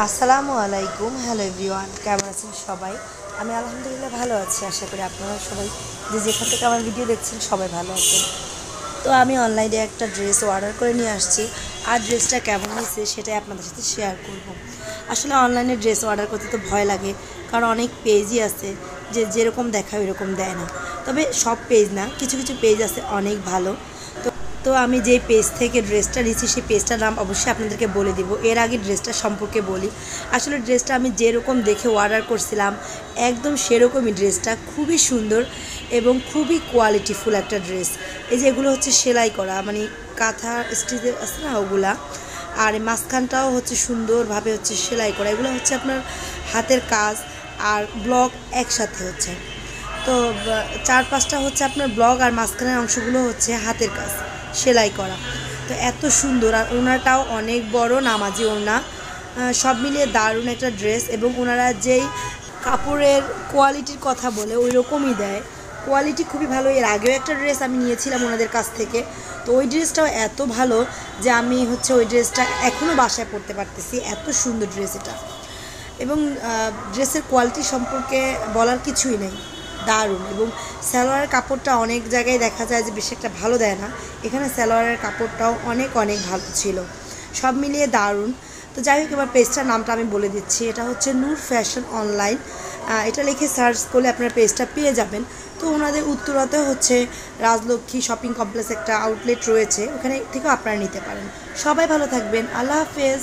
আসসালামু আলাইকুম। Hello everyone, কেমন আছেন সবাই? আমি আলহামদুলিল্লাহ ভালো আছি। আশা করি আপনারা সবাই যে যেখান থেকে আমার ভিডিও দেখছেন সবাই ভালো আছেন। তো আমি অনলাইনে একটা ড্রেস অর্ডার করে নিয়ে আসছি, আর ড্রেসটা কেমন হয়েছে সেটাই আপনাদের সাথে শেয়ার করব। আসলে অনলাইনে ড্রেস অর্ডার করতে তো ভয় লাগে, কারণ অনেক পেজই আছে যে যেরকম দেখায় ওইরকম দেয় না। তবে সব পেজ না, কিছু কিছু পেজ আছে অনেক ভালো। তো তো আমি যে পেজ থেকে ড্রেসটা নিয়েছি সেই পেজটার নাম অবশ্যই আপনাদেরকে বলে দিব। এর আগে ড্রেসটা সম্পর্কে বলি। আসলে ড্রেসটা আমি যেরকম দেখে অর্ডার করছিলাম একদম সেরকমই ড্রেসটা, খুবই সুন্দর এবং খুবই কোয়ালিটিফুল একটা ড্রেস। এই যে এগুলো হচ্ছে সেলাই করা, মানে কাঁথা স্টিচের আছে না ওগুলা, আর মাঝখানটাও হচ্ছে সুন্দরভাবে হচ্ছে সেলাই করা। এগুলো হচ্ছে আপনার হাতের কাজ আর ব্লক একসাথে হচ্ছে। তো চার পাঁচটা হচ্ছে আপনার ব্লক, আর মাঝখানের অংশগুলো হচ্ছে হাতের কাজ সেলাই করা। তো এত সুন্দর, আর ওনাটাও অনেক বড় নামাজি ওনা। সব মিলিয়ে দারুণ একটা ড্রেস, এবং ওনারা যেই কাপড়ের কোয়ালিটির কথা বলে ওই রকমই দেয়। কোয়ালিটি খুবই ভালো। এর আগেও একটা ড্রেস আমি নিয়েছিলাম ওনাদের কাছ থেকে, তো ওই ড্রেসটাও এত ভালো যে আমি হচ্ছে ওই ড্রেসটা এখনও বাসায় পরতে পারতেছি, এত সুন্দর ড্রেস এটা। এবং ড্রেসের কোয়ালিটি সম্পর্কে বলার কিছুই নেই, দারুণ। এবং সালোয়ারের কাপড়টা অনেক জায়গায় দেখা যায় যে বেশি একটা ভালো দেয় না, এখানে সালোয়ারের কাপড়টাও অনেক অনেক ভালো ছিল। সব মিলিয়ে দারুণ। তো যাই হোক, এবার পেজটার নামটা আমি বলে দিচ্ছি। এটা হচ্ছে নূর ফ্যাশন অনলাইন। এটা লিখে সার্চ করলে আপনার পেজটা পেয়ে যাবেন। তো ওনাদের উত্তরাতেও হচ্ছে রাজলক্ষ্মী শপিং কমপ্লেক্স একটা আউটলেট রয়েছে, ওখানে থেকেও আপনারা নিতে পারেন। সবাই ভালো থাকবেন, আল্লাহ হাফেজ।